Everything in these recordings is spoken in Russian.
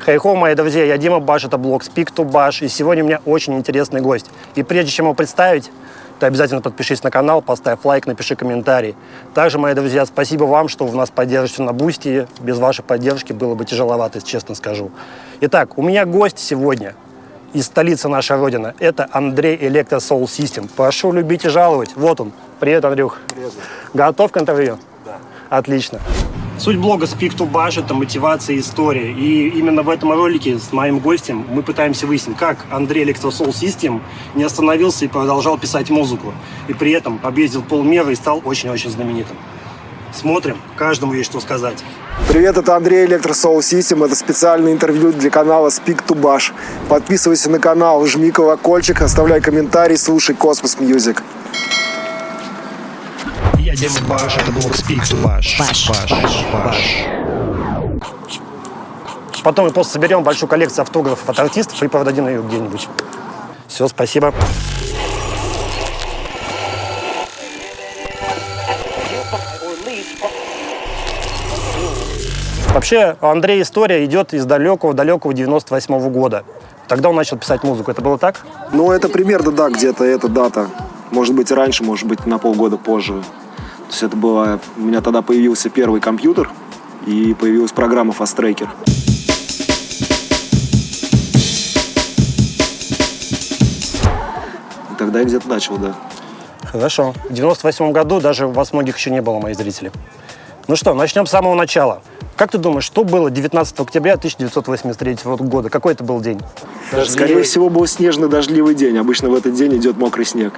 Хей-хо, мои друзья, я Дима Баш, это блог Speak to Bash, и сегодня у меня очень интересный гость. И прежде чем его представить, ты обязательно подпишись на канал, поставь лайк, напиши комментарий. Также, мои друзья, спасибо вам, что вы нас поддержите на Бусти. Без вашей поддержки было бы тяжеловато, честно скажу. Итак, у меня гость сегодня из столицы нашей Родины. Это Андрей Electro Soul System. Прошу любить и жаловать. Вот он. Привет, Андрюх. Привет. Готов к интервью? Да. Отлично. Суть блога Speak to Bash – это мотивация и история. И именно в этом ролике с моим гостем мы пытаемся выяснить, как Андрей Electro Soul System не остановился и продолжал писать музыку. И при этом объездил полмира и стал очень-очень знаменитым. Смотрим, каждому есть что сказать. Привет, это Андрей Electro Soul System. Это специальное интервью для канала Speak to Bash. Подписывайся на канал, жми колокольчик, оставляй комментарий, слушай Космос Мьюзик. Я Дима Баш, это блог Speak to Bash. Потом мы просто соберем большую коллекцию автографов от артистов и продадим ее где-нибудь. Все, спасибо. Вообще, у Андрея история идет из далекого-далекого 98-го года. Тогда он начал писать музыку. Это было так? Ну, это примерно, да, где-то эта дата. Может быть, раньше, может быть, на полгода позже. То есть это было... У меня тогда появился первый компьютер, и появилась программа Fast Tracker. И тогда я где-то начал, да. Хорошо. В 98-м году даже вас многих еще не было, мои зрители. Ну что, начнем с самого начала. Как ты думаешь, что было 19 октября 1983 года? Какой это был день? Скорее всего, был снежный дождливый день. Обычно в этот день идет мокрый снег.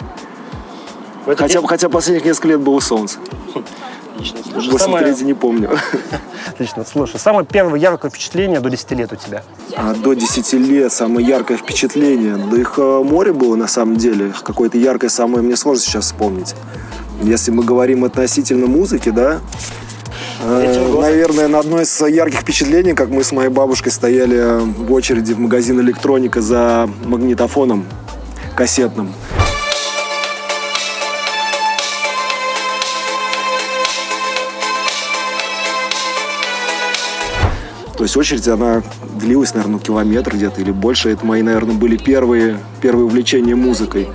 Хотя последних несколько лет было солнце. Отлично. 83 не помню. Отлично. Слушай, самое первое яркое впечатление до 10 лет у тебя? До 10 лет самое яркое впечатление. Да их море было на самом деле. Какое-то яркое самое мне сложно сейчас вспомнить. Если мы говорим относительно музыки, да, наверное, на одно из ярких впечатлений, как мы с моей бабушкой стояли в очереди в магазин «Электроника» за магнитофоном кассетным. То есть очередь, она длилась, наверное, километр где-то или больше. Это мои, наверное, были первые увлечения музыкой.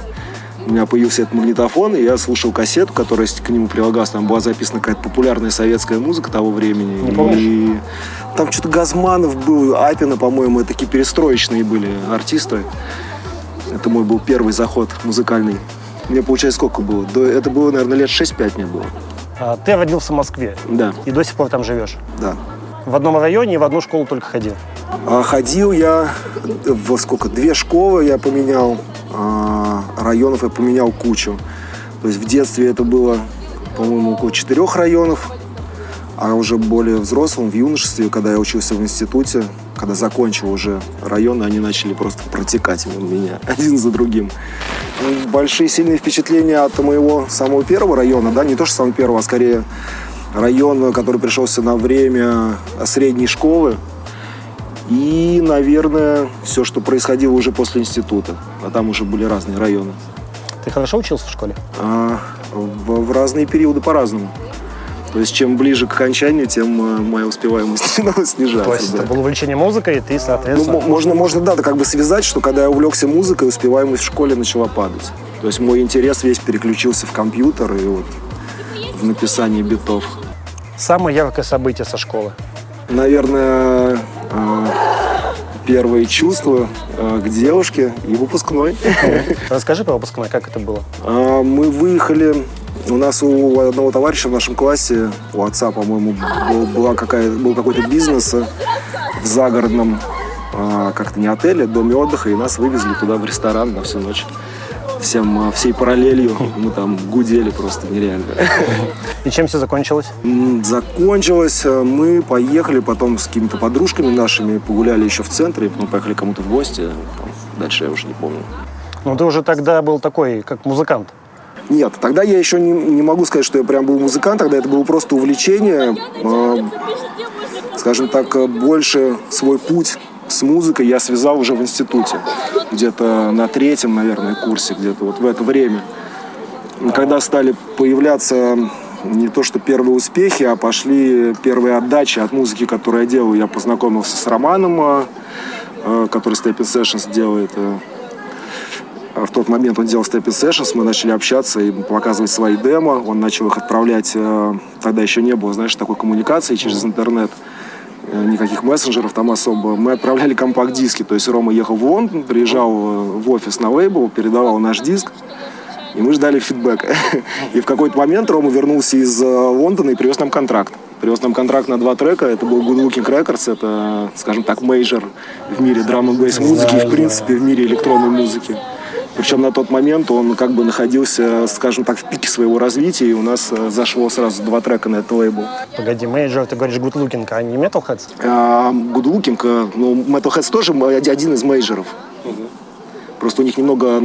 У меня появился этот магнитофон, и я слушал кассету, которая к нему прилагалась. Там была записана какая-то популярная советская музыка того времени. Не помнишь? И там что-то Газманов был, Апина, по-моему, это такие перестроечные были артисты. Это мой был первый заход музыкальный. Мне, получается, сколько было? Это было, наверное, лет 6-5 мне было. Ты родился в Москве? Да. И до сих пор там живешь? Да. В одном районе и в одну школу только ходил? Ходил я в две школы я поменял, районов я поменял кучу. То есть в детстве это было, по-моему, около 4 районов, а уже более взрослым, в юношестве, когда я учился в институте, когда закончил уже районы, они начали просто протекать мимо меня, один за другим. Большие сильные впечатления от моего самого первого района, да, не то что самого первого, а скорее район, который пришелся на время средней школы. И, наверное, все, что происходило уже после института. А там уже были разные районы. Ты хорошо учился в школе? В разные периоды по-разному. То есть, чем ближе к окончанию, тем моя успеваемость снижается. То есть да. это было увлечение музыкой, и ты, соответственно... Можно, да, как бы связать, что когда я увлекся музыкой, успеваемость в школе начала падать. То есть мой интерес весь переключился в компьютер и вот в написании битов. Самое яркое событие со школы? Наверное, первые чувства к девушке и выпускной. Расскажи про выпускной, как это было? Мы выехали, у нас у одного товарища в нашем классе, у отца, по-моему, был какой-то бизнес в загородном, как-то не отеле, доме отдыха, и нас вывезли туда в ресторан на всю ночь. Всей параллелью мы там гудели просто нереально. И чем все закончилось? Закончилось. Мы поехали потом с какими-то подружками нашими, погуляли еще в центре, потом поехали кому-то в гости. Дальше я уже не помню. Ну, ты уже тогда был такой, как музыкант. Нет, тогда я еще не могу сказать, что я прям был музыкант. Тогда это было просто увлечение. Скажем так, больше свой путь с музыкой я связал уже в институте. Где-то на 3-м, наверное, курсе, где-то вот в это время. Когда стали появляться не то что первые успехи, а пошли первые отдачи от музыки, которую я делаю. Я познакомился с Романом, который Stepping Sessions делает. В тот момент он делал Stepping Sessions, мы начали общаться и показывать свои демо. Он начал их отправлять, тогда еще не было, знаешь, такой коммуникации через интернет. Никаких мессенджеров там особо. Мы отправляли компакт-диски, то есть Рома ехал в Лондон, приезжал в офис на лейбл, передавал наш диск, и мы ждали фидбэка. И в какой-то момент Рома вернулся из Лондона и привез нам контракт. Привез нам контракт на 2 трека. Это был Good Looking Records, это, скажем так, мейджор в мире драм-н-бейс музыки и, в принципе, в мире электронной музыки. Причем на тот момент он как бы находился, скажем так, в пике своего развития, и у нас зашло сразу 2 трека на этот лейбл. Погоди, мейджор, ты говоришь Good Looking, а не Metalheads? Good Looking, ну, Metalheads тоже один из мейджоров. Просто у них немного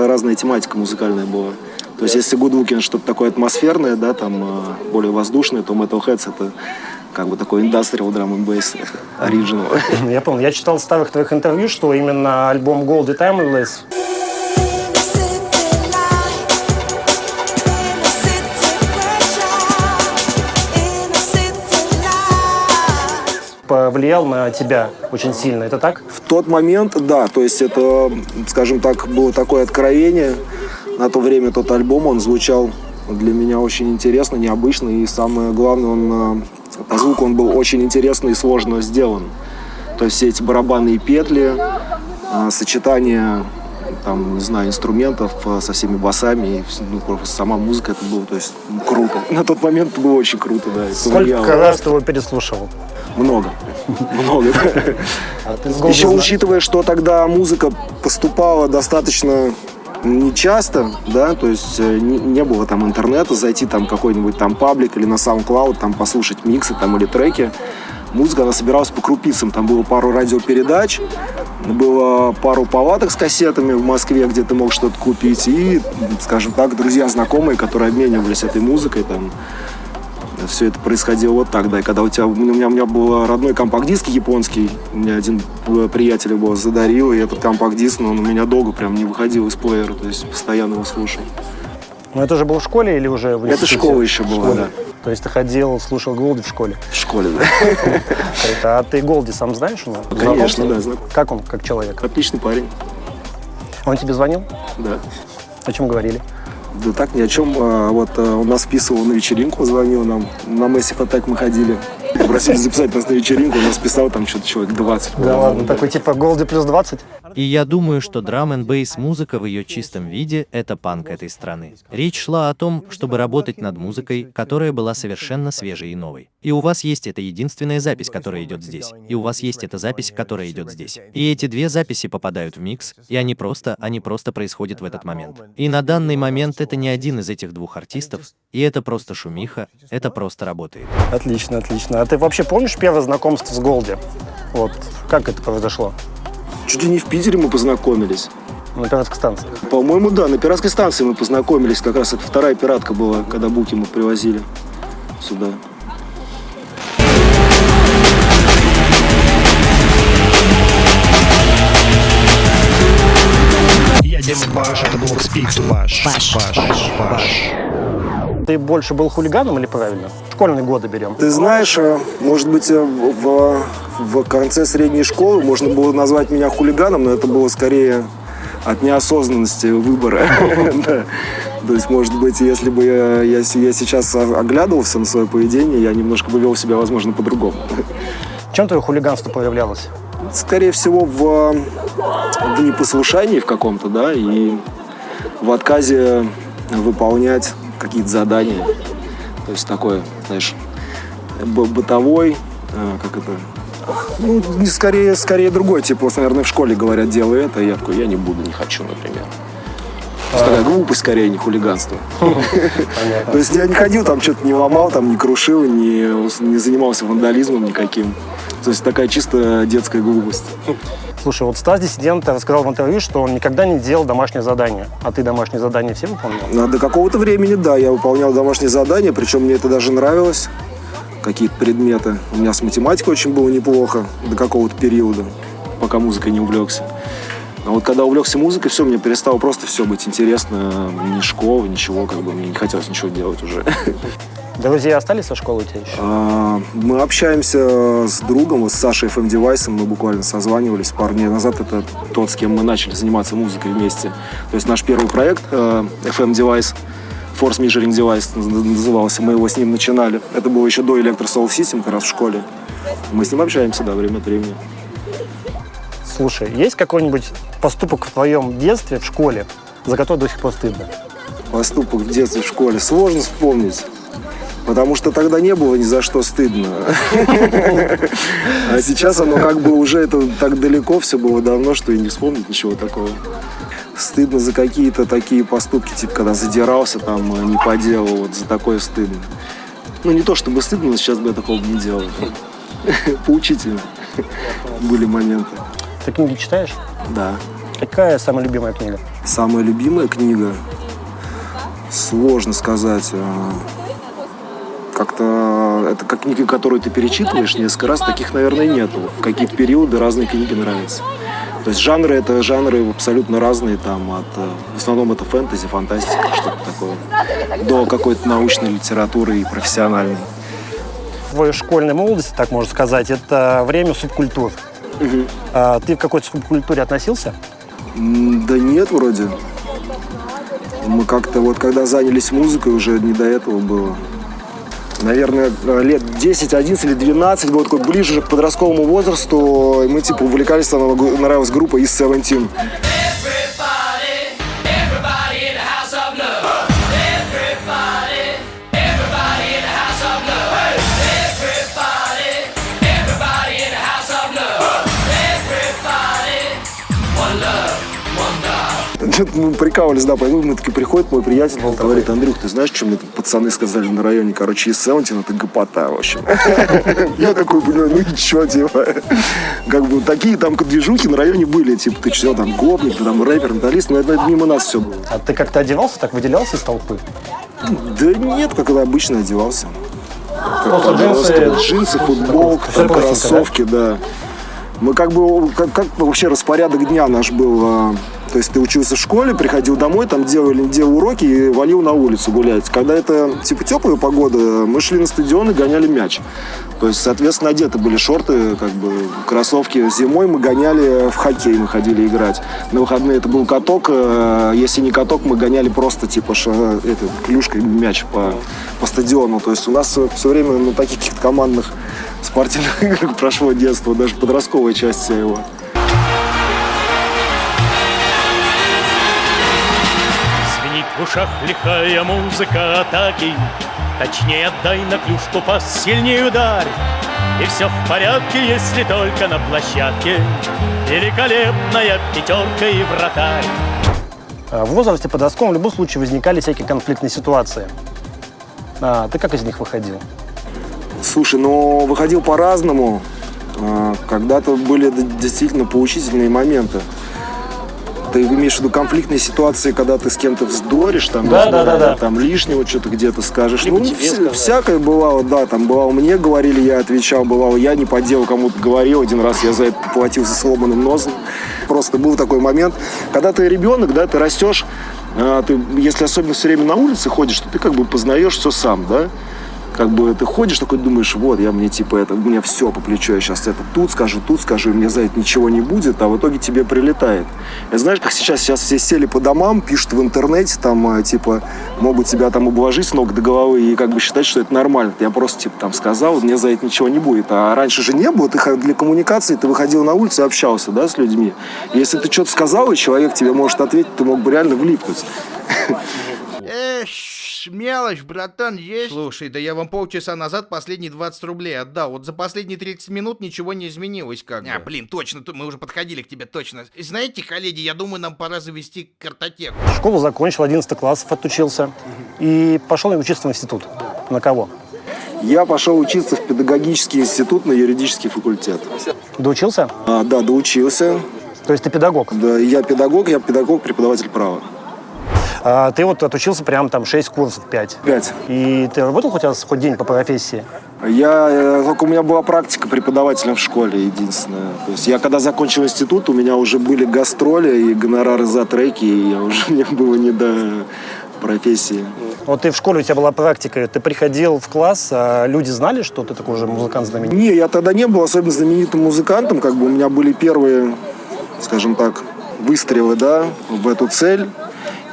разная тематика музыкальная была. То есть если Good Looking что-то такое атмосферное, да, там более воздушное, то Metalheads это как бы такой индастриал драм-н-бейс оригинал. Я помню, я читал в старых твоих интервью, что именно альбом Goldie Timeless повлиял на тебя очень сильно. Это так? В тот момент, да. То есть это, скажем так, было такое откровение. На то время тот альбом, он звучал для меня очень интересно, необычно. И самое главное, по звуку он был очень интересно и сложно сделан. То есть все эти барабанные петли, сочетание там, не знаю, инструментов со всеми басами, и, ну, просто сама музыка, это было, то есть, круто. На тот момент это было очень круто, да. Сколько раз ты его переслушивал? Много. Много. Еще учитывая, что тогда музыка поступала достаточно нечасто, да, то есть не было там интернета, зайти там какой-нибудь там паблик или на SoundCloud, там послушать миксы там или треки. Музыка, она собиралась по крупицам, там было пару радиопередач, было пару палаток с кассетами в Москве, где ты мог что-то купить, и, скажем так, друзья, знакомые, которые обменивались этой музыкой, там, все это происходило вот так, да, и когда у меня был родной компакт-диск японский, у меня один приятель его задарил, и этот компакт-диск, но он у меня долго прям не выходил из плеера, то есть постоянно его слушал. Но это уже было в школе или уже в институте? Это школа еще была, да. То есть ты ходил, слушал Голди в школе? В школе, да. А ты Голди сам знаешь? Конечно, да, знаю. Как он, как человек? Отличный парень. Он тебе звонил? Да. О чем говорили? Да так, ни о чем. Вот он нас списывал на вечеринку, звонил нам. На Massive Attack мы ходили. Попросили записать нас на вечеринку, он нас писал там что-то человек 20. Да ладно, такой типа Голди плюс 20? И я думаю, что драм-н-бейс музыка в ее чистом виде – это панк этой страны. Речь шла о том, чтобы работать над музыкой, которая была совершенно свежей и новой. И у вас есть эта единственная запись, которая идет здесь. И у вас есть эта запись, которая идет здесь. И эти две записи попадают в микс, и они просто происходят в этот момент. И на данный момент это не один из этих двух артистов, и это просто шумиха, это просто работает. Отлично, отлично. А ты вообще помнишь первое знакомство с Голди? Вот, как это произошло? Чуть ли не в Питере мы познакомились. На пиратской станции? По-моему, да, на пиратской станции мы познакомились. Как раз это вторая пиратка была, когда буки мы привозили сюда. Я Дима Баш, это был Спикс Баш. Ты больше был хулиганом или правильно? Школьные годы берем. Ты знаешь, может быть, в конце средней школы можно было назвать меня хулиганом, но это было скорее от неосознанности выбора. То есть, может быть, если бы я сейчас оглядывался на свое поведение, я немножко бы вел себя, возможно, по-другому. В чем твое хулиганство проявлялось? Скорее всего, в непослушании в каком-то, да, и в отказе выполнять какие-то задания. То есть такой, знаешь, бытовой, как это... Ну, скорее другой, типа, наверное, в школе говорят, делай это, и я такой, я не буду, не хочу, например. То есть такая глупость, скорее, не хулиганство. То есть я не ходил, там что-то не ломал, там не крушил, не занимался вандализмом никаким. То есть такая чисто детская глупость. Слушай, вот Стас Диссидент рассказал в интервью, что он никогда не делал домашнее задание. А ты домашние задания все выполнял? До какого-то времени, да, я выполнял домашние задания, причем мне это даже нравилось. Какие-то предметы. У меня с математикой очень было неплохо до какого-то периода, пока музыкой не увлекся. А вот когда увлекся музыкой, все, мне перестало просто все быть интересно. Ни школа, ничего, как бы мне не хотелось ничего делать уже. Друзья остались со школы у тебя еще? Мы общаемся с другом, вот с Сашей FM Device, мы буквально созванивались пару дней назад. Это тот, с кем мы начали заниматься музыкой вместе. То есть наш первый проект FM Device, Force Measuring Device назывался, мы его с ним начинали. Это было еще до Electro Soul System, как раз в школе. Мы с ним общаемся, да, время от времени. Слушай, есть какой-нибудь поступок в твоем детстве в школе, за который до сих пор стыдно? Поступок в детстве в школе сложно вспомнить. Потому что тогда не было ни за что стыдно. А сейчас оно как бы уже это так далеко, все было давно, что и не вспомнить ничего такого. Стыдно за какие-то такие поступки, типа когда задирался, там, не по делу, вот за такое стыдно. Ну, не то чтобы стыдно, но сейчас бы я такого не делал. Поучительно были моменты. Ты книги читаешь? Да. Какая самая любимая книга? Самая любимая книга? Сложно сказать. Как-то это как книга, которую ты перечитываешь несколько раз, таких, наверное, нету. В какие-то периоды разные книги нравятся. То есть жанры — это жанры абсолютно разные, там, в основном это фэнтези, фантастика, что-то такое, до какой-то научной литературы и профессиональной. Твоя школьная молодость, так можно сказать, это время субкультур. Угу. Ты в какой-то субкультуре относился? Да нет, вроде. Мы как-то вот, когда занялись музыкой, уже не до этого было. Наверное, лет 10, 11 или 12, было такое ближе к подростковому возрасту, и мы типа увлекались, нам нравилась группа East 17. Мы прикалывались, да, мы такие, приходит мой приятель, он говорит: Андрюх, ты знаешь, что мне тут пацаны сказали на районе, короче, из 17, это гопота, в общем. Я такой, блин, ну ничего, типа, как бы такие там движухи на районе были, типа, ты что, там, гопник, ты там рэпер, металлист, но это мимо нас все было. А ты как-то одевался, так выделялся из толпы? Да нет, как я обычно одевался. Джинсы, футболка, кроссовки, да. Мы как бы, как вообще распорядок дня наш был. То есть ты учился в школе, приходил домой, там делал уроки и валил на улицу гулять. Когда это типа теплая погода, мы шли на стадион и гоняли мяч. То есть, соответственно, одеты были шорты, как бы кроссовки. Зимой мы гоняли в хоккей, мы ходили играть. На выходные это был каток. Если не каток, мы гоняли просто типа клюшкой мяч по стадиону. То есть у нас все время на таких каких-то командных спортивных играх прошло детство, даже подростковая часть вся его. В ушах лихая музыка атаки, точнее отдай на клюшку пас, сильнее ударь. И все в порядке, если только на площадке великолепная пятерка и вратарь. В возрасте подростковом в любом случае возникали всякие конфликтные ситуации. Ты как из них выходил? Слушай, ну выходил по-разному. Когда-то были действительно поучительные моменты. Ты имеешь в виду конфликтные ситуации, когда ты с кем-то вздоришь, там, там лишнего что-то где-то скажешь. Либо ну, всякое бывало, да, там бывало мне говорили, я отвечал, бывало я не по делу кому-то говорил. Один раз я за это поплатился сломанным носом. Просто был такой момент, когда ты ребенок, да, ты растешь, ты, если особенно все время на улице ходишь, то ты как бы познаешь все сам, да. Как бы ты ходишь, такой думаешь, вот, мне типа это, у меня все по плечу, я сейчас это тут скажу, и мне за это ничего не будет, а в итоге тебе прилетает. И знаешь, как сейчас все сели по домам, пишут в интернете, там, типа, могут тебя там обложить с ног до головы и как бы считать, что это нормально. Я просто, типа, там сказал, мне за это ничего не будет. А раньше же не было, ты для коммуникации, ты выходил на улицу и общался, да, с людьми. И если ты что-то сказал, и человек тебе может ответить, ты мог бы реально влипнуть. Мелочь, братан, есть? Слушай, да я вам полчаса назад последние 20 рублей отдал. Вот за последние 30 минут ничего не изменилось как бы. Блин, точно, мы уже подходили к тебе, точно. Знаете, коллеги, я думаю, нам пора завести картотеку. Школу закончил, 11 классов отучился. И пошел учиться в институт. На кого? Я пошел учиться в педагогический институт на юридический факультет. Доучился? Да, доучился. То есть ты педагог? Да, я педагог, преподаватель права. Ты вот отучился прям там 6 курсов, 5. 5. И ты работал хоть день по профессии? Только у меня была практика преподавателем в школе, единственное. То есть я когда закончил институт, у меня уже были гастроли и гонорары за треки, и мне было не до профессии. Вот ты в школе, у тебя была практика, ты приходил в класс, а люди знали, что ты такой уже музыкант знаменитый? Не, я тогда не был особенно знаменитым музыкантом, как бы у меня были первые, скажем так, выстрелы, да, в эту цель.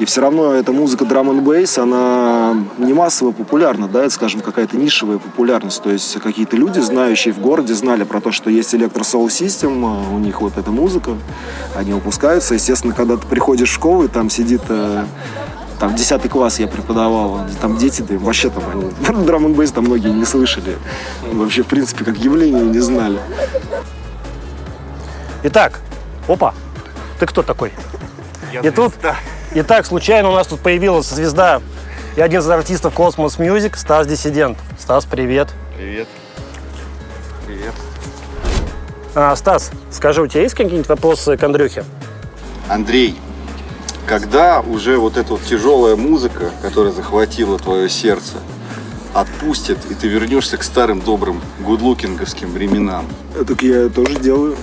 И все равно эта музыка драм-н-бейс, она не массово популярна, да, это, скажем, какая-то нишевая популярность. То есть какие-то люди, знающие в городе, знали про то, что есть Electro Soul System, у них вот эта музыка, они выпускаются. Естественно, когда ты приходишь в школу, и там сидит, там, 10 класс я преподавал, там дети, да, вообще там, они драм-н-бейс там многие не слышали. Вообще, в принципе, как явление не знали. Итак, опа, ты кто такой? Итак, случайно у нас тут появилась звезда и один из артистов Cosmos Music, Стас Диссидент. Стас, привет. Привет. Привет. Стас, скажи, у тебя есть какие-нибудь вопросы к Андрюхе? Андрей, когда уже вот эта вот тяжелая музыка, которая захватила твое сердце, отпустит, и ты вернешься к старым добрым гудлукинговским временам? Так я тоже делаю.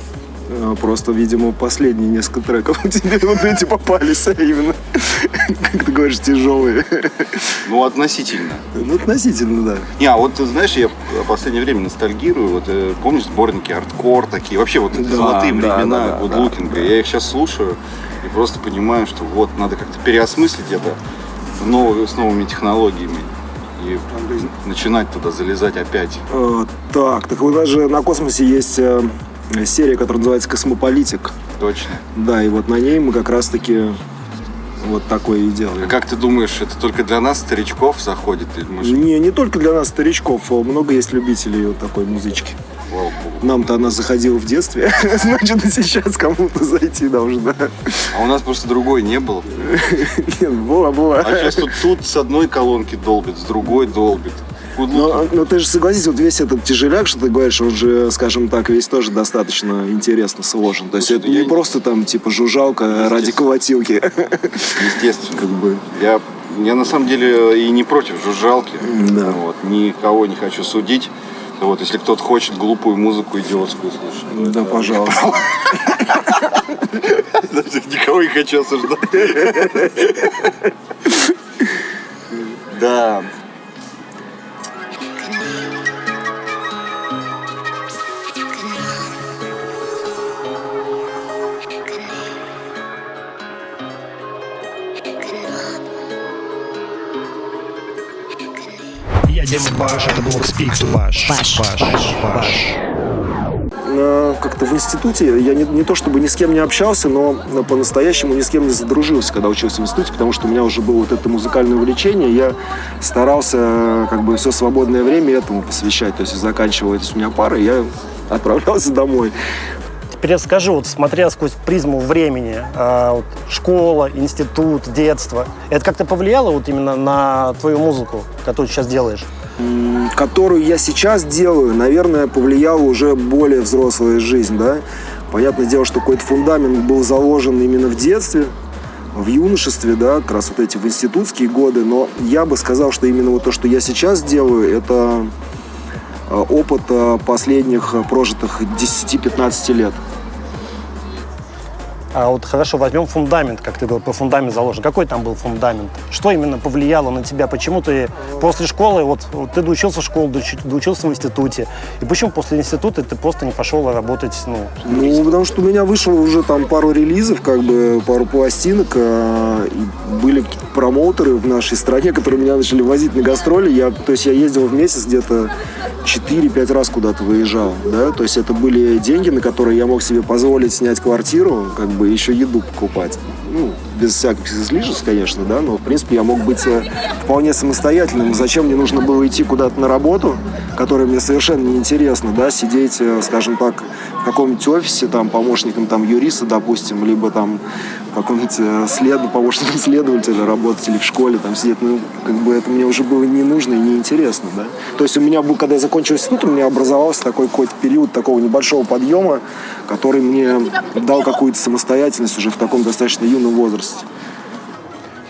Просто, видимо, последние несколько треков тебе вот эти попались, а именно, как ты говоришь, тяжелые. Ну, относительно. Ну, относительно, да. Не, а вот ты знаешь, я в последнее время ностальгирую. Вот помнишь сборники Hardcore такие? Вообще вот эти золотые времена гудлукинга. Я их сейчас слушаю и просто понимаю, что вот надо как-то переосмыслить это с новыми технологиями. И начинать туда залезать опять. Так у нас же на Космосе есть серия, которая называется «Космополитик». Точно. Да, и вот на ней мы как раз-таки вот такое и делаем. А как ты думаешь, это только для нас, старичков, заходит? Или, может... Не только для нас, старичков. Много есть любителей вот такой музычки. Слава богу. Нам-то она заходила в детстве, значит, и сейчас кому-то зайти должна. А у нас просто другой не было. Была. А сейчас тут с одной колонки долбит, с другой долбит. Но ты же согласись, вот весь этот тяжеляк, что ты говоришь, он же, скажем так, весь тоже достаточно интересно сложен. То есть это не просто там типа жужжалка ради колотилки. Естественно. Как бы. Я на самом деле и не против жужжалки. Да. Вот, никого не хочу судить. Вот, если кто-то хочет глупую музыку идиотскую слушать. Да, пожалуйста. Никого не хочу осуждать. Да. Я Дима Баш, это блог Speak to Bash. Баш. Как-то в институте я не то чтобы ни с кем не общался, но по-настоящему ни с кем не задружился, когда учился в институте, потому что у меня уже было вот это музыкальное увлечение. Я старался как бы все свободное время этому посвящать. То есть заканчивалась у меня пара, и я отправлялся домой. Теперь скажи, вот смотря сквозь призму времени, вот, школа, институт, детство, это как-то повлияло вот именно на твою музыку, которую ты сейчас делаешь? Которую я сейчас делаю, наверное, повлияла уже более взрослая жизнь, да. Понятное дело, что какой-то фундамент был заложен именно в детстве, в юношестве, да, как раз вот эти в институтские годы, но я бы сказал, что именно вот то, что я сейчас делаю, это опыт последних прожитых 10-15 лет. А вот хорошо, возьмем фундамент, как ты говорил, по фундамент заложен. Какой там был фундамент? Что именно повлияло на тебя? Почему ты после школы, вот ты доучился в школе, доучился в институте, и почему после института ты просто не пошел работать, Ну, потому что у меня вышло уже там пару релизов, как бы пару пластинок, и были промоутеры в нашей стране, которые меня начали возить на гастроли. То есть я ездил в месяц где-то 4-5 раз куда-то выезжал, да, то есть это были деньги, на которые я мог себе позволить снять квартиру, как бы еще еду покупать. Ну, без всяких излишеств, конечно, да, но, в принципе, я мог быть вполне самостоятельным. Зачем мне нужно было идти куда-то на работу, которая мне совершенно неинтересна, да, сидеть, скажем так, в каком-нибудь офисе, там, помощником, там, юриста, допустим, либо там в каком-нибудь помощником следователя работать, или в школе там сидеть, ну, как бы это мне уже было не нужно и неинтересно, да. То есть у меня был, когда я закончил институт, у меня образовался такой какой-то период такого небольшого подъема, который мне дал какую-то самостоятельность уже в таком достаточно юном возрасте.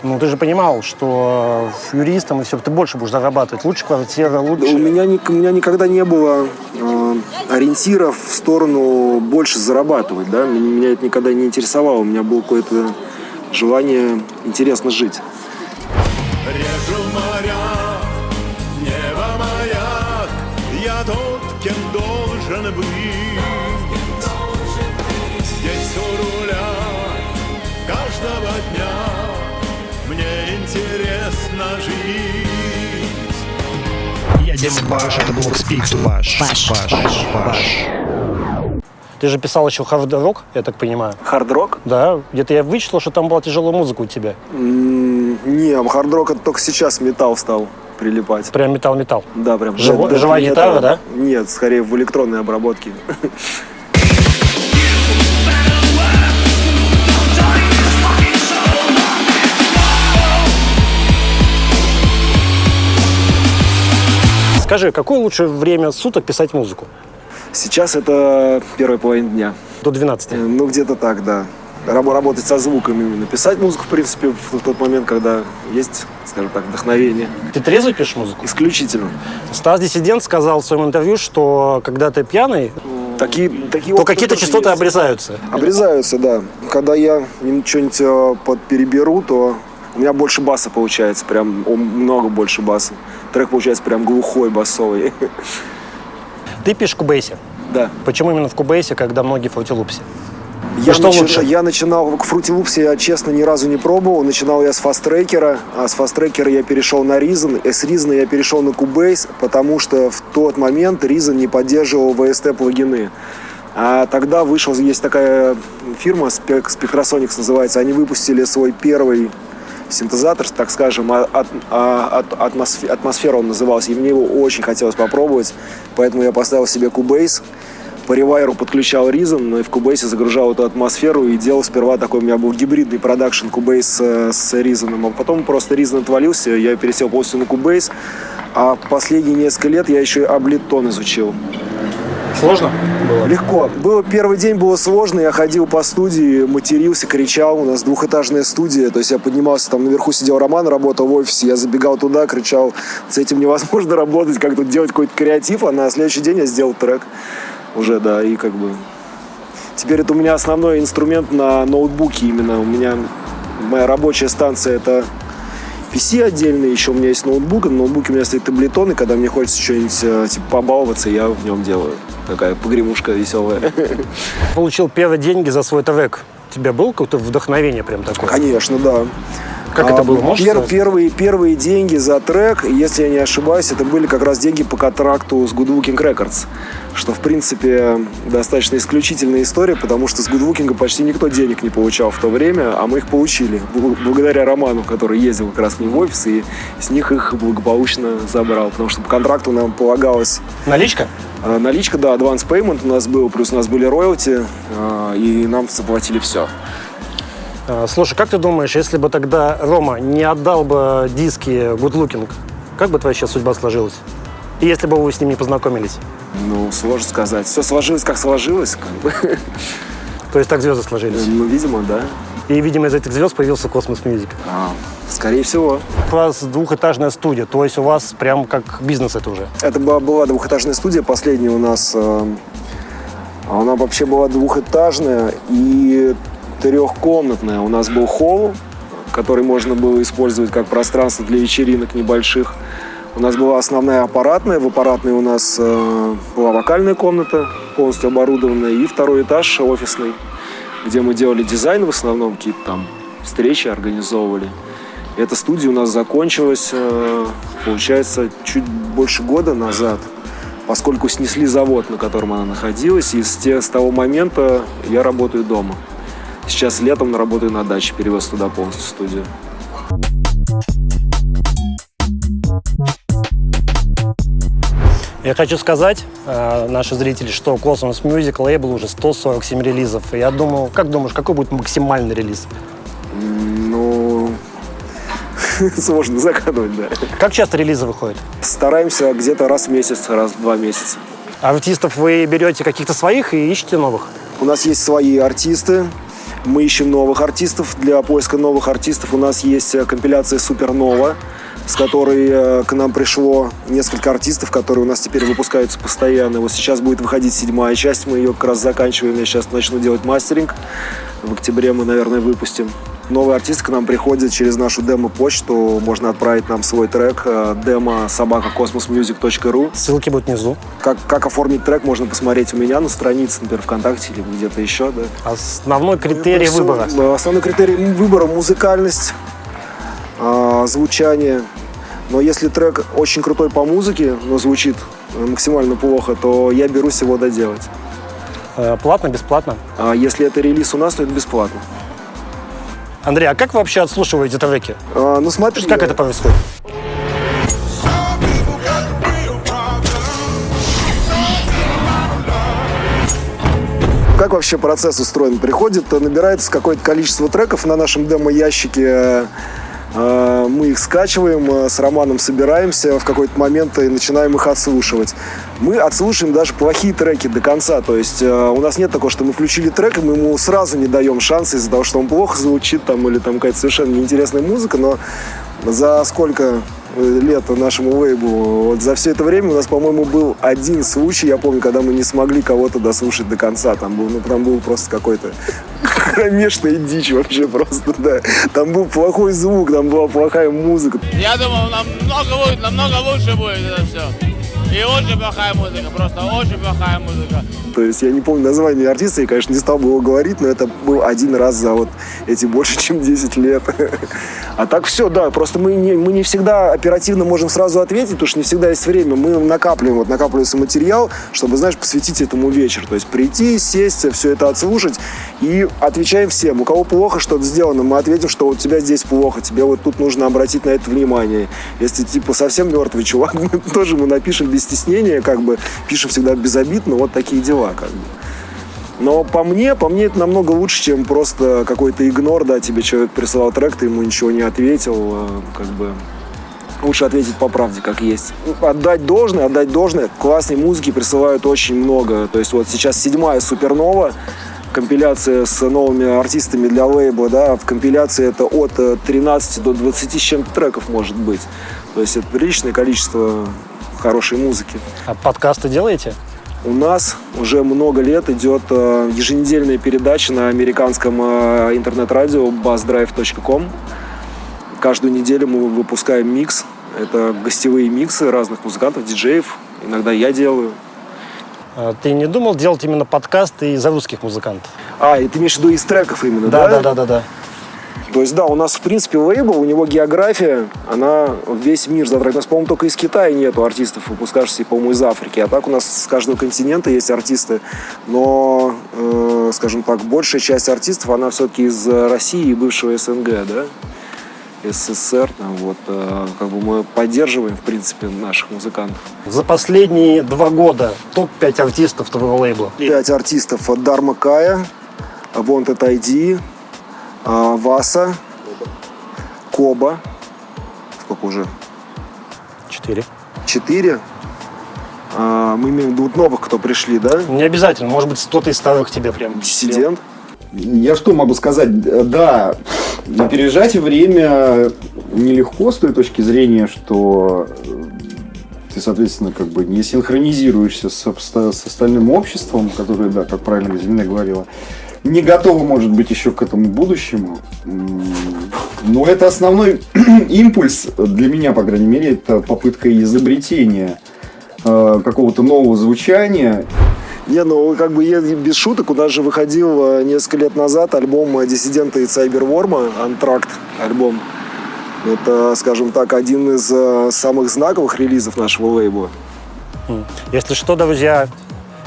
Ну, ты же понимал, что юристом и все, ты больше будешь зарабатывать. Лучше квартира, лучше... У меня никогда не было ориентиров в сторону больше зарабатывать, да. Меня это никогда не интересовало. У меня было какое-то желание интересно жить. Режу моря, небо маяк, я тот, кем должен быть. Здесь у руля каждого дня мне интересно жить. Я Дима Баш, это был Спикс Баш. Ты же писал еще хард-рок, я так понимаю. Хард-рок? Да, где-то я вычислил, что там была тяжелая музыка у тебя. Не, хард-рок это только сейчас металл стал прилипать. Прям металл-металл. Да, прям. Живая гитара, да? Нет, скорее в электронной обработке. Скажи, какое лучшее время суток писать музыку? Сейчас это первая половина дня. До 12. Ну, где-то так, да. Работать со звуками именно. Писать музыку, в принципе, в тот момент, когда есть, скажем так, вдохновение. Ты трезво пишешь музыку? Исключительно. Стас Диссидент сказал в своем интервью, что когда ты пьяный, то какие-то частоты обрезаются. Обрезаются, да. Когда я что-нибудь подпереберу, то у меня больше баса получается, прям много больше баса. Трек получается прям глухой, басовый. Ты пишешь в Кубейсе. Да. Почему именно в Кубейсе, когда многие в Fruity Loops'е? Я начинал, к Fruity Loops'е я, честно, ни разу не пробовал. Начинал я с фаст-трекера, а с фаст-трекера я перешел на Reason, и с Reason я перешел на Cubase, потому что в тот момент Reason не поддерживал VST-плагины. А тогда есть такая фирма, Spectrasonics называется, они выпустили свой первый синтезатор, так скажем, атмосфера он назывался, и мне его очень хотелось попробовать, поэтому я поставил себе Cubase, по ревайеру подключал Reason, но и в Cubase загружал эту атмосферу и делал сперва такой, у меня был гибридный продакшн Cubase с Reason, а потом просто Reason отвалился, я пересел полностью на Cubase, а последние несколько лет я еще и Ableton изучил. Сложно было? Легко. Первый день было сложно, я ходил по студии, матерился, кричал. У нас двухэтажная студия, то есть я поднимался, там наверху сидел Роман, работал в офисе, я забегал туда, кричал, с этим невозможно работать, как тут делать какой-то креатив, а на следующий день я сделал трек уже, да, и как бы... Теперь это у меня основной инструмент на ноутбуке именно, у меня моя рабочая станция это... PC отдельно, еще у меня есть ноутбук, на ноутбуке у меня стоит Ableton, и когда мне хочется что-нибудь типа побаловаться, я в нем делаю. Такая погремушка веселая. Получил первые деньги за свой трек. У тебя было какое-то вдохновение прям такое? Конечно, да. Как это было? Можешь Первые деньги за трек, если я не ошибаюсь, это были как раз деньги по контракту с Good Looking Records. Что, в принципе, достаточно исключительная история, потому что с Good Looking почти никто денег не получал в то время, а мы их получили. Благодаря Роману, который ездил как раз к ним в офис, и с них их благополучно забрал. Потому что по контракту нам полагалось... Наличка? Наличка, да, advance payment у нас был, плюс у нас были роялти, и нам заплатили все. Слушай, как ты думаешь, если бы тогда Рома не отдал бы диски Good Looking, как бы твоя сейчас судьба сложилась? И если бы вы с ним не познакомились? Ну, сложно сказать. Все сложилось, как сложилось, как бы. То есть так звезды сложились? Ну, видимо, да. И, видимо, из этих звезд появился Cosmos Music? Скорее всего. У вас двухэтажная студия, то есть у вас прям как бизнес это уже? Это была двухэтажная студия, последняя у нас. Она вообще была двухэтажная и трехкомнатная. У нас был холл, который можно было использовать как пространство для вечеринок небольших. У нас была основная аппаратная. В аппаратной у нас была вокальная комната, полностью оборудованная, и второй этаж офисный, где мы делали дизайн в основном, какие-то там встречи организовывали. Эта студия у нас закончилась, получается, чуть больше года назад, поскольку снесли завод, на котором она находилась, и с того момента я работаю дома. Сейчас летом работаю на даче, перевез туда полностью студию. Я хочу сказать, наши зрители, что Cosmos Music лейбл уже 147 релизов. И я думаю, как думаешь, какой будет максимальный релиз? Ну, сложно загадывать, да. Как часто релизы выходят? Стараемся где-то раз в месяц, раз в 2 месяца. Артистов вы берете каких-то своих и ищете новых? У нас есть свои артисты. Мы ищем новых артистов. Для поиска новых артистов у нас есть компиляция «Супернова», с которой к нам пришло несколько артистов, которые у нас теперь выпускаются постоянно. Вот сейчас будет выходить 7-я часть, мы ее как раз заканчиваем. Я сейчас начну делать мастеринг. В октябре мы, наверное, выпустим. Новые артисты к нам приходят через нашу демо-почту. Можно отправить нам свой трек demo@cosmosmusic.ru. Ссылки будут внизу. Как оформить трек, можно посмотреть у меня на странице, например, ВКонтакте или где-то еще. Да. Основной критерий выбора. Основной критерий выбора — музыкальность, звучание. Но если трек очень крутой по музыке, но звучит максимально плохо, то я берусь его доделать. Платно, бесплатно? А если это релиз у нас, то это бесплатно. Андрей, а как вы вообще отслушиваете треки? Ну смотри, Как это происходит? Как вообще процесс устроен? Набирается какое-то количество треков на нашем демо-ящике. Мы их скачиваем, с Романом собираемся в какой-то момент и начинаем их отслушивать. Мы отслушиваем даже плохие треки до конца. То есть у нас нет такого, что мы включили трек, и мы ему сразу не даем шанса из-за того, что он плохо звучит там, или там какая-то совершенно неинтересная музыка. Но за сколько лет нашему лейблу, вот за все это время у нас, по-моему, был один случай, я помню, когда мы не смогли кого-то дослушать до конца. Там был просто какой-то кромешная дичь вообще просто, да. Там был плохой звук, там была плохая музыка. Я думал, намного лучше будет это все. И очень плохая музыка, просто очень плохая музыка. То есть я не помню название артиста, я, конечно, не стал бы его говорить, но это был один раз за вот эти больше, чем 10 лет. А так все, да, просто мы не всегда оперативно можем сразу ответить, потому что не всегда есть время. Мы накапливается материал, чтобы, знаешь, посвятить этому вечер. То есть прийти, сесть, все это отслушать и отвечаем всем. У кого плохо что-то сделано, мы ответим, что у тебя здесь плохо, тебе вот тут нужно обратить на это внимание. Если типа совсем мертвый чувак, мы напишем без стеснения, пишем всегда безобидно, вот такие дела, Но по мне это намного лучше, чем просто какой-то игнор, да, тебе человек прислал трек, ты ему ничего не ответил, лучше ответить по правде, как есть. Отдать должное, классной музыки присылают очень много, то есть вот сейчас 7-я «Супернова», компиляция с новыми артистами для лейбла, да, в компиляции это от 13 до 20 с чем-то треков может быть, то есть это приличное количество хорошей музыки. А подкасты делаете? У нас уже много лет идет еженедельная передача на американском интернет-радио bassdrive.com. Каждую неделю мы выпускаем микс. Это гостевые миксы разных музыкантов, диджеев. Иногда я делаю. Ты не думал делать именно подкасты из-за русских музыкантов? И ты имеешь в виду из треков именно, да? Да. То есть, да, у нас, в принципе, лейбл, у него география, она весь мир затрагивает. У нас, по-моему, только из Китая нету артистов, выпускавшихся, по-моему, из Африки. А так у нас с каждого континента есть артисты. Но, скажем так, большая часть артистов, она все-таки из России и бывшего СНГ, да? СССР. Вот, мы поддерживаем, в принципе, наших музыкантов. За последние 2 года топ-5 артистов твоего лейбла. 5 артистов. Дарма Кая, Wanted ID, Васа, Коба. Сколько уже? 4. 4. Мы имеем в виду новых, кто пришли, да? Не обязательно. Может быть, кто-то из старых тебе прям... Диссидент. Я что могу сказать? Да, опережать время нелегко с той точки зрения, что ты, соответственно, не синхронизируешься с остальным обществом, которое, да, как правильно Зелена говорила, не готово, может быть, еще к этому будущему. Но это основной импульс для меня, по крайней мере, это попытка изобретения какого-то нового звучания. Я без шуток, у нас же выходил несколько лет назад альбом «Диссидента» и «Cyberworm», «Антракт» альбом. Это, скажем так, один из самых знаковых релизов нашего лейбла. Если что, друзья,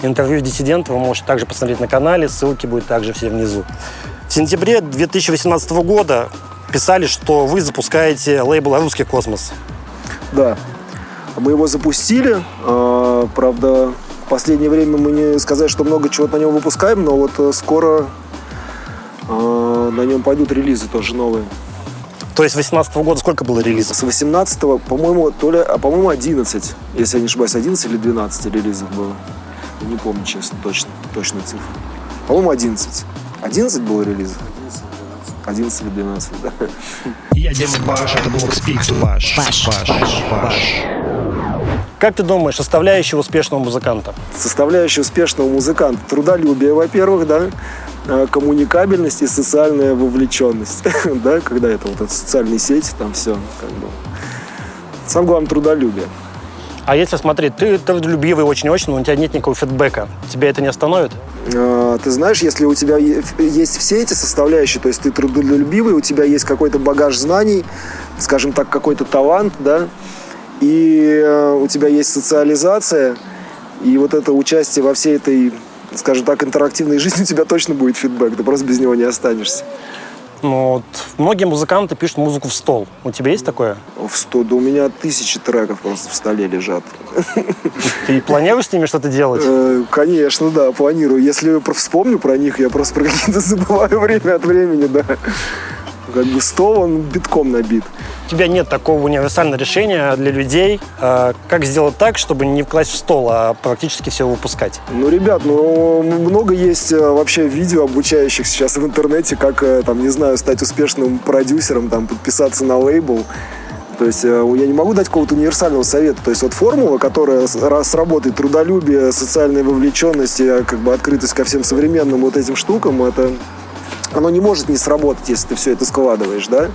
интервью с «Диссидентом» вы можете также посмотреть на канале, ссылки будут также все внизу. В сентябре 2018 года писали, что вы запускаете лейбл «Русский космос». Да, мы его запустили, правда, в последнее время мы не сказать, что много чего на нем выпускаем, но вот скоро на нем пойдут релизы тоже новые. То есть с 2018 года сколько было релизов? С 18-го, по-моему, 11, если я не ошибаюсь, 11 или 12 релизов было. Не помню, честно, точную цифру. По-моему, 11. 11 было релизов? 11 или 12, да. Я Дима Баш, это блог Speak to Bash. Как ты думаешь, составляющие успешного музыканта? Составляющая успешного музыканта – трудолюбие, во-первых, да, коммуникабельность и социальная вовлеченность, да, когда это вот социальные сети, там все, как бы. Самое главное – трудолюбие. А если, смотри, ты трудолюбивый очень-очень, но у тебя нет никакого фидбэка, тебя это не остановит? Ты знаешь, если у тебя есть все эти составляющие, то есть ты трудолюбивый, у тебя есть какой-то багаж знаний, скажем так, какой-то талант, да, и у тебя есть социализация, и вот это участие во всей этой, скажем так, интерактивной жизни, у тебя точно будет фидбэк, ты просто без него не останешься. Ну, вот многие музыканты пишут музыку в стол. У тебя есть такое? В 100, да у меня 1000 треков просто в столе лежат. Ты планируешь с ними что-то делать? Конечно, да, планирую. Если вспомню про них, я просто про какие-то забываю время от времени, да. Как бы стол, он битком набит. У тебя нет такого универсального решения для людей, как сделать так, чтобы не класть в стол, а практически все выпускать? Ну, ребят, много есть вообще видео обучающих сейчас в интернете, как, там, не знаю, стать успешным продюсером, там, подписаться на лейбл. То есть я не могу дать какого-то универсального совета. То есть вот формула, которая сработает, трудолюбие, социальная вовлеченность и как бы открытость ко всем современным вот этим штукам, оно не может не сработать, если ты все это складываешь, да?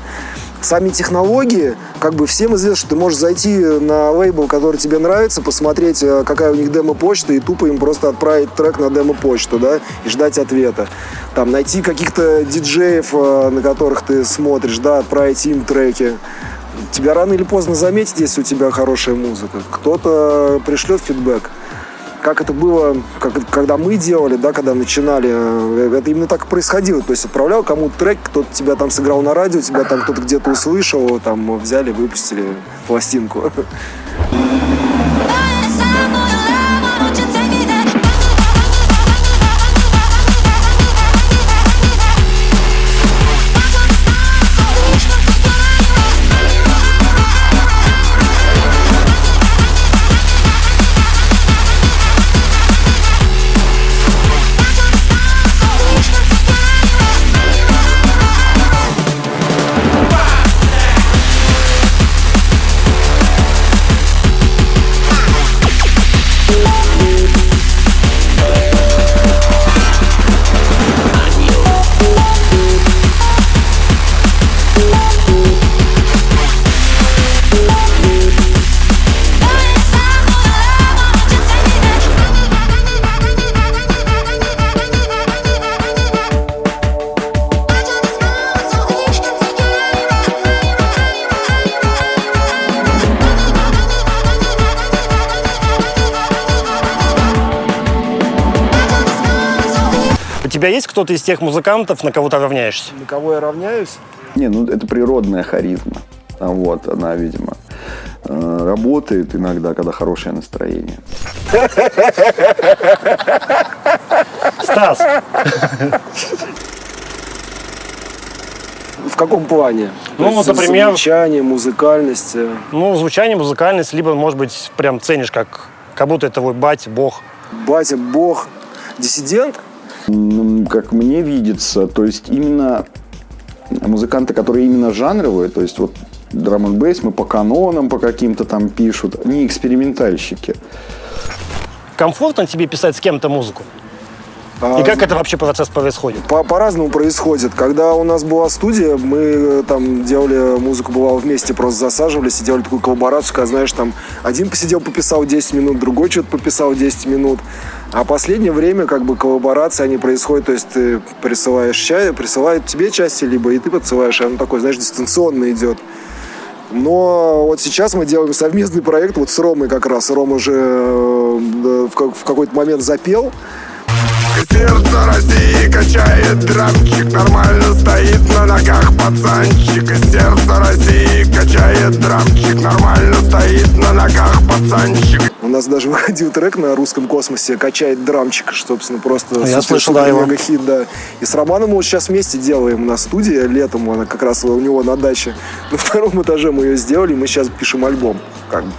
Сами технологии, как бы всем известно, что ты можешь зайти на лейбл, который тебе нравится, посмотреть, какая у них демо-почта, и тупо им просто отправить трек на демо-почту, да, и ждать ответа. Там, найти каких-то диджеев, на которых ты смотришь, да, отправить им треки. Тебя рано или поздно заметят, если у тебя хорошая музыка. Кто-то пришлет фидбэк. Как это было, когда мы делали, да, когда начинали, это именно так и происходило. То есть отправлял кому-то трек, кто-то тебя там сыграл на радио, тебя там кто-то где-то услышал, там взяли, выпустили пластинку. У тебя есть кто-то из тех музыкантов, на кого ты равняешься? На кого я равняюсь? Не, ну это природная харизма. Вот, она, видимо, работает иногда, когда хорошее настроение. Стас! В каком плане? Ну, вот, например... Звучание, музыкальность. Ну, звучание, музыкальность, либо, может быть, прям ценишь, как будто это твой батя, бог. Батя, бог, диссидент? Как мне видится, то есть именно музыканты, которые именно жанровые, то есть вот драм-н-бейс, мы по канонам по каким-то там пишут, не экспериментальщики. Комфортно тебе писать с кем-то музыку? И как это вообще процесс происходит? По-разному происходит. Когда у нас была студия, мы там делали музыку, бывало, вместе просто засаживались и делали такую коллаборацию, когда, знаешь, там один посидел, пописал 10 минут, другой что-то пописал 10 минут. А последнее время как бы коллаборации, они происходят, то есть ты присылаешь чай, присылают тебе части, либо и ты подсылаешь, и оно такое, знаешь, дистанционно идет. Но вот сейчас мы делаем совместный проект вот с Ромой как раз. Рома уже в какой-то момент запел. Сердце России качает драмчик, нормально стоит на ногах пацанчик. И сердце России качает драмчик, нормально стоит на ногах пацанчик. У нас даже выходил трек на русском космосе «Качает драмчик», собственно, просто я слышал, да, его. мега-хит, да. И с Романом мы вот сейчас вместе делаем на студии, летом, она как раз у него на даче. На втором этаже мы ее сделали, мы сейчас пишем альбом, как бы,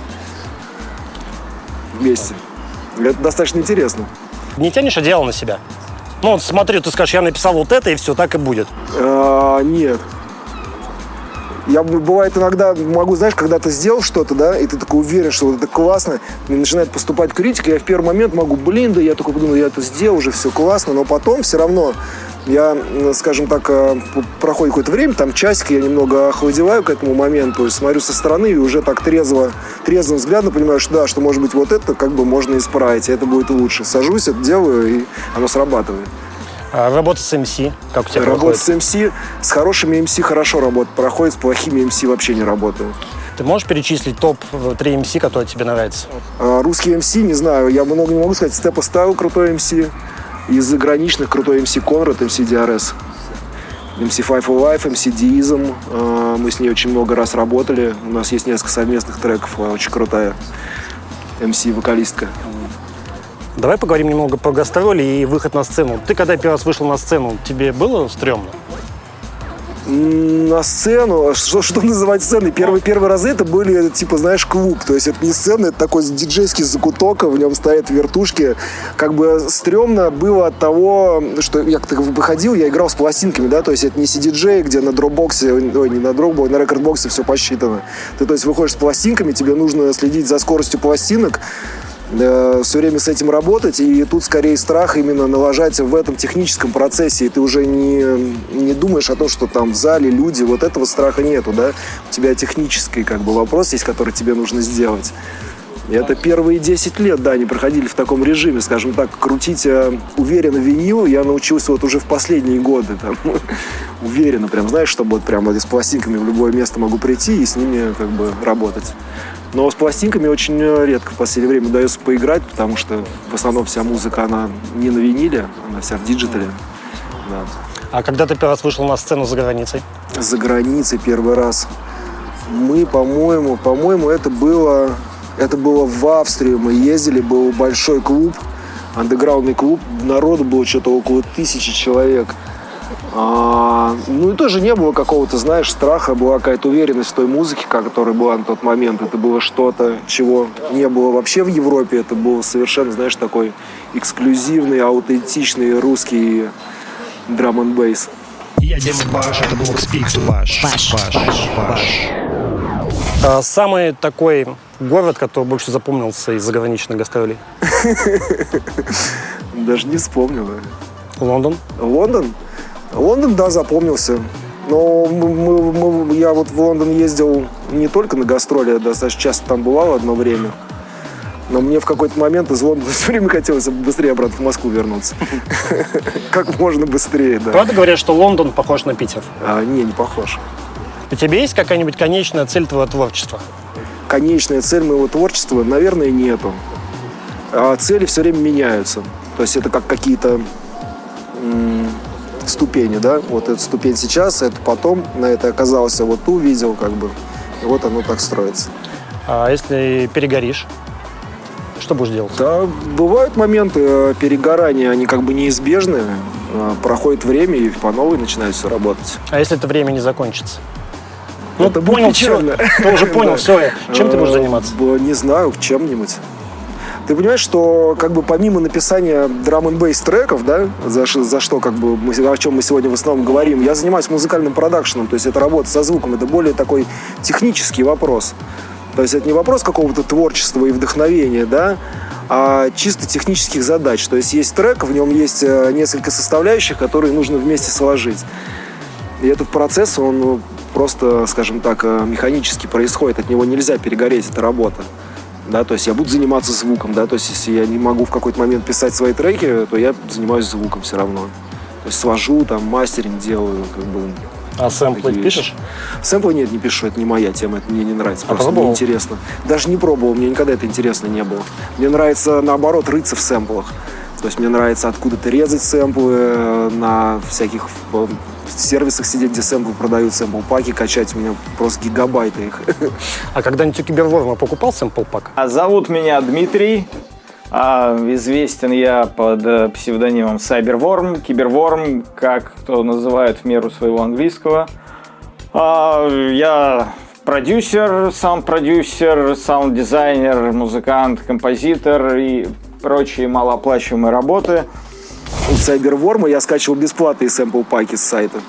вместе. Это достаточно интересно. Не тянешь одеяло на себя? Ну, вот смотри, ты скажешь, я написал вот это, и все, так и будет. Нет. Я, бывает, иногда могу, знаешь, когда ты сделал что-то, да, и ты такой уверен, что вот это классно, и начинает поступать критика, я в первый момент могу, блин, да я только подумал, я это сделал, уже все классно, но потом все равно я, скажем так, проходит какое-то время, там часик, я немного охладеваю к этому моменту, смотрю со стороны и уже так трезвым взглядом понимаю, что да, что может быть вот это как бы можно исправить, и это будет лучше. Сажусь, это делаю, и оно срабатывает. А работа с MC, как у тебя Работа проходит? с MC, с хорошими MC хорошо работает, проходит, с плохими MC вообще не работает. Ты можешь перечислить топ-3 MC, которые тебе нравятся? Русский MC, не знаю, я много не могу сказать. Степа Стайл крутой MC. Из заграничных крутой MC Конрад, MC DRS. MC Five Alive, MC Deism. Мы с ней очень много раз работали. У нас есть несколько совместных треков. Очень крутая MC-вокалистка. Давай поговорим немного про гастроли и выход на сцену. Ты когда первый раз вышел на сцену, тебе было стрёмно? На сцену, что называть сценой? Первые разы это были, типа, знаешь, клуб. То есть это не сцена, это такой диджейский закуток, в нем стоят вертушки. Как бы стрёмно было от того, что я как-то выходил, я играл с пластинками, да, то есть это не CDJ, где на дропбоксе, ой, не на дропбоксе, на рекордбоксе все посчитано. Ты, то есть, выходишь с пластинками, тебе нужно следить за скоростью пластинок, все время с этим работать, и тут скорее страх именно налажать в этом техническом процессе, и ты уже не думаешь о том, что там в зале люди, вот этого страха нету, да, у тебя технический как бы вопрос есть, который тебе нужно сделать. И это первые 10 лет, да, они проходили в таком режиме, скажем так, крутить уверенно винил я научился вот уже в последние годы, там, уверенно, прям, знаешь, чтобы вот прям с пластинками в любое место могу прийти и с ними как бы работать. Но с пластинками очень редко в последнее время удается поиграть, потому что в основном вся музыка, она не на виниле, она вся в диджитале. Да. А когда ты первый раз вышел на сцену за границей? За границей первый раз. Мы, по-моему, это было в Австрию. Мы ездили, был большой клуб, андеграундный клуб. Народу было что-то около 1000 человек. Ну и тоже не было какого-то, знаешь, страха, была какая-то уверенность в той музыке, которая была на тот момент. Это было что-то, чего не было вообще в Европе. Это был совершенно, знаешь, такой эксклюзивный, аутентичный русский драм-н-бейс. Я Дима Баш, это блок Speak to Bash. Самый такой город, который больше запомнился из заграничных гастролей? Даже не вспомнил. Лондон? Лондон, да, запомнился. Но я вот в Лондон ездил не только на гастроли, я достаточно часто там бывал одно время. Но мне в какой-то момент из Лондона все время хотелось быстрее обратно в Москву вернуться. Как можно быстрее, да. Правда говорят, что Лондон похож на Питер? Не похож. У тебя есть какая-нибудь конечная цель твоего творчества? Конечная цель моего творчества, наверное, нету. Цели все время меняются. То есть это как какие-то ступени, да, вот эта ступень сейчас, это потом, на это оказался вот ту видел, как бы, и вот оно так строится. А если перегоришь, что будешь делать? Да, бывают моменты перегорания, они как бы неизбежны, проходит время и по новой начинает все работать. А если это время не закончится? Ну, это понял все, ты уже понял все, чем ты будешь заниматься? Не знаю, чем-нибудь. Ты понимаешь, что как бы помимо написания драм-н-бейс треков, да, за что как бы о чем мы сегодня в основном говорим, я занимаюсь музыкальным продакшеном, то есть это работа со звуком, это более такой технический вопрос. То есть это не вопрос какого-то творчества и вдохновения, да, а чисто технических задач. То есть есть трек, в нем есть несколько составляющих, которые нужно вместе сложить. И этот процесс, он просто, скажем так, механически происходит, от него нельзя перегореть, это работа. Да, то есть я буду заниматься звуком, да, то есть если я не могу в какой-то момент писать свои треки, то я занимаюсь звуком все равно. То есть свожу, там, мастеринг делаю, как бы. А сэмплы пишешь? Сэмплы нет, не пишу, это не моя тема, это мне не нравится, просто пробовал? мне интересно. Даже не пробовал, мне никогда это интересно не было. Мне нравится, наоборот, рыться в сэмплах. То есть мне нравится откуда-то резать сэмплы, на всяких сервисах сидеть, где сэмплы продают, сэмпл-паки качать, у меня просто гигабайты их. А когда-нибудь у Киберворма покупал сэмпл-пак? Зовут меня Дмитрий. Известен я под псевдонимом Cyberworm, Киберворм, как кто называет в меру своего английского. Я продюсер, саунд-дизайнер, музыкант, композитор и прочие малооплачиваемые работы. у Cyberworm, я скачивал бесплатные сэмпл-паки с сайта.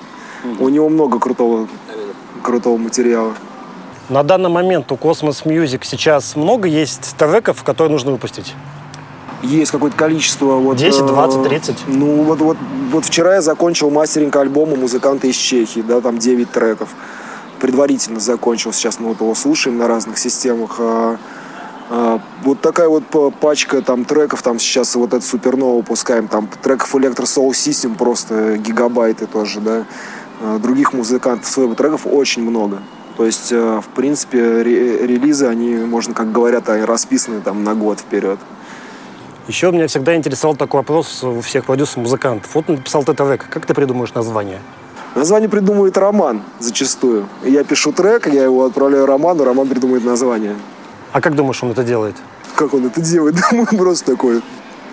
У него много крутого материала. На данный момент у Cosmos Music сейчас много есть треков, которые нужно выпустить? Есть какое-то количество. 10, 20, 30? Ну, вот вчера я закончил мастеринг альбома музыканта из Чехии, да, там 9 треков. Предварительно закончил, сейчас мы вот его слушаем на разных системах. Вот такая вот пачка там треков, там сейчас вот это Супернова выпускаем, там треков Electro Soul System просто гигабайты тоже, да. Других музыкантов, своих треков очень много. То есть, в принципе, релизы, они, можно, как говорят, они расписаны там на год вперед. Еще меня всегда интересовал такой вопрос у всех продюсеров-музыкантов. Вот написал ты трек, как ты придумаешь название? Название придумывает Роман зачастую. Я пишу трек, я его отправляю Роману, Роман придумывает название. А как думаешь, он это делает? Как он это делает? Думаю, просто такой.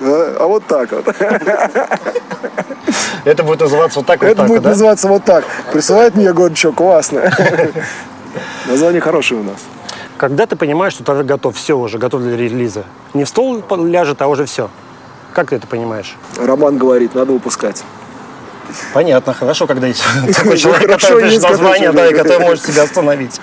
А вот так вот. Это будет называться вот так, вот это так, будет да? называться вот так. Присылает мне, говорит, что классно. Название хорошее у нас. Когда ты понимаешь, что трек готов, все уже, готов для релиза? Не в стол ляжет, а уже все. Как ты это понимаешь? Роман говорит, надо выпускать. Понятно, хорошо, когда есть такой человек, который пишет название, да, и который может себя остановить.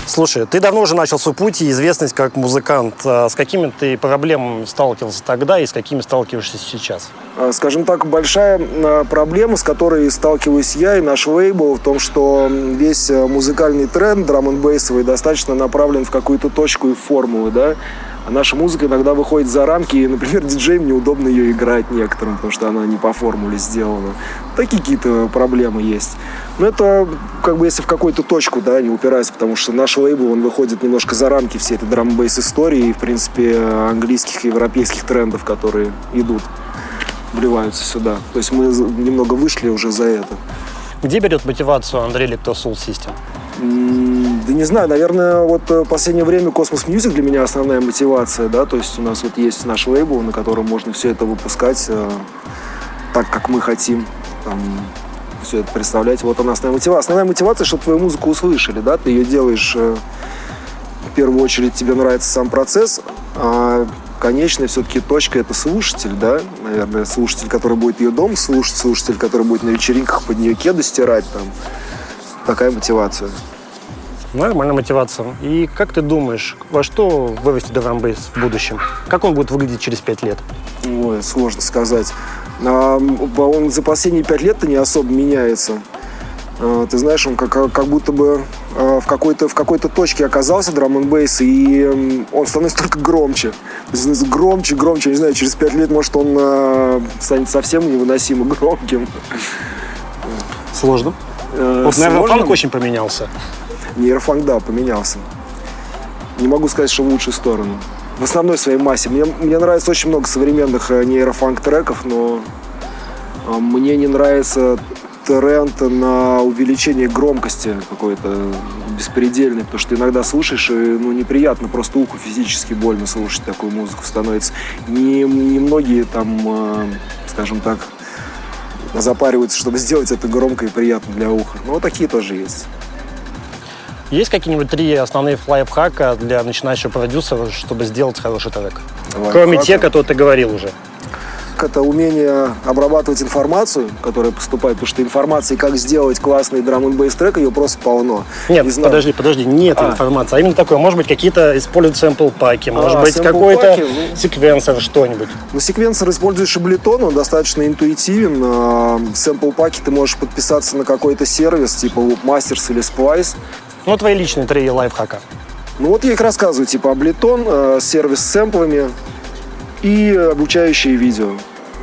Слушай, ты давно уже начал свой путь и известность как музыкант. С какими ты проблемами сталкивался тогда и с какими сталкиваешься сейчас? Скажем так, большая проблема, с которой сталкиваюсь я и наш лейбл, в том, что весь музыкальный тренд драм-н-бейсовый достаточно направлен в какую-то точку и формулу, да. А наша музыка иногда выходит за рамки, и, например, диджеям неудобно ее играть некоторым, потому что она не по формуле сделана. Такие какие-то проблемы есть. Но это, как бы, если в какую-то точку, да, не упираясь, потому что наш лейбл, он выходит немножко за рамки всей этой драм-н-бейс истории и, в принципе, английских и европейских трендов, которые идут, вливаются сюда. То есть мы немного вышли уже за это. Где берет мотивацию Андрей Electro Soul System? Да не знаю, наверное, вот в последнее время Cosmos Music для меня основная мотивация, да, то есть у нас вот есть наш лейбл, на котором можно все это выпускать так, как мы хотим, там, все это представлять. Вот она основная мотивация. Основная мотивация, чтобы твою музыку услышали, да, ты ее делаешь, в первую очередь тебе нравится сам процесс, а конечная все-таки точка — это слушатель, да, наверное, слушатель, который будет ее дома слушать, слушатель, который будет на вечеринках под нее кеды стирать, там, такая мотивация. Нормальная мотивация. И как ты думаешь, во что вырастет драм-бейс в будущем? Как он будет выглядеть через 5 лет? Ой, сложно сказать. Он за последние 5 лет-то не особо меняется. Ты знаешь, он как будто бы в какой-то точке оказался драм-н-бейс, и он становится только громче. Громче, не знаю, через 5 лет, может, он станет совсем невыносимо громким. Сложно. Вот, наверное, фанк очень поменялся. Нейрофанк, да, поменялся. Не могу сказать, что в лучшую сторону. В основной своей массе. Мне нравится очень много современных нейрофанк-треков, но мне не нравится тренд на увеличение громкости какой-то беспредельный, потому что иногда слушаешь, и неприятно, просто уху физически больно слушать такую музыку становится. Не многие там, скажем так, запариваются, чтобы сделать это громко и приятно для уха. Но вот такие тоже есть. Есть какие-нибудь 3 основных лайфхака для начинающего продюсера, чтобы сделать хороший трек? Кроме тех, которые ты говорил уже. Это умение обрабатывать информацию, которая поступает, потому что информации, как сделать классный драм-н-бейс трек, ее просто полно. Нет, подожди, нет информации, а именно такое. Может быть, какие-то используют сэмпл-паки, может быть, какой-то секвенсор, что-нибудь. Секвенсор использует Ableton, он достаточно интуитивен. Сэмпл-паки ты можешь подписаться на какой-то сервис, типа Loopmasters или Splice. Твои личные 3 лайфхака. Вот я их рассказываю, типа Ableton, сервис с сэмплами и обучающие видео.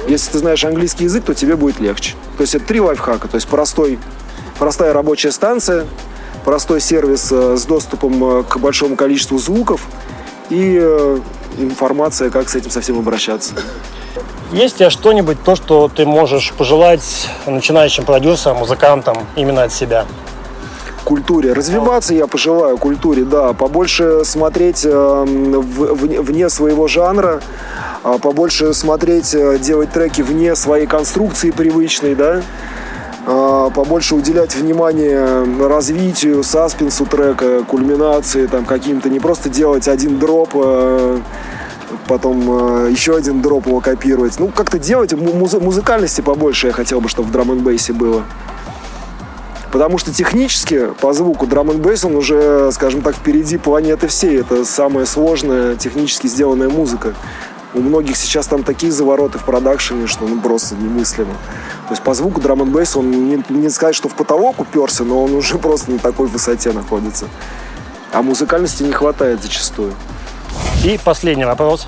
Если ты знаешь английский язык, то тебе будет легче. То есть это 3 лайфхака. То есть простая рабочая станция, простой сервис с доступом к большому количеству звуков и информация, как с этим совсем обращаться. Есть у тебя что-нибудь, то, что ты можешь пожелать начинающим продюсерам, музыкантам именно от себя? Культуре. Развиваться я пожелаю культуре, да. Побольше смотреть вне своего жанра, побольше смотреть, делать треки вне своей конструкции привычной, да. Побольше уделять внимание развитию, саспенсу трека, кульминации, там, каким-то, не просто делать один дроп, потом еще один дроп его копировать. Ну, как-то делать музыкальности побольше я хотел бы, чтобы в драм-н-бейсе было. Потому что технически, по звуку, драм-н-бейс, он уже, скажем так, впереди планеты всей. Это самая сложная, технически сделанная музыка. У многих сейчас там такие завороты в продакшене, что ну просто немыслимо. То есть по звуку драм-н-бейс, он не сказать, что в потолок уперся, но он уже просто на такой высоте находится. А музыкальности не хватает зачастую. И последний вопрос.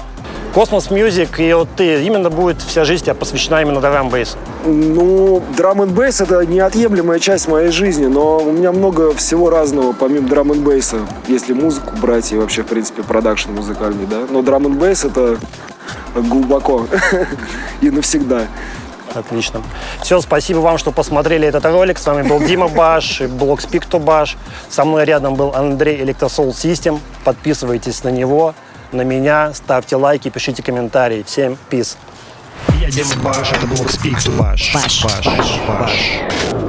Космос Мьюзик, и вот ты, именно будет вся жизнь тебя посвящена именно драм-н-бейсу? Ну, драм-н-бейс — это неотъемлемая часть моей жизни, но у меня много всего разного, помимо драм-н-бейса, если музыку брать и вообще, в принципе, продакшн музыкальный, да. Но драм-н-бейс — это глубоко и навсегда. Отлично. Все, спасибо вам, что посмотрели этот ролик. С вами был Дима Баш и блог Speak to Bash. Со мной рядом был Андрей Electrosoul System. Подписывайтесь на него, на меня, ставьте лайки, пишите комментарии. Всем peace. Я Дима Баш, это блог Speak to Bash. Баш.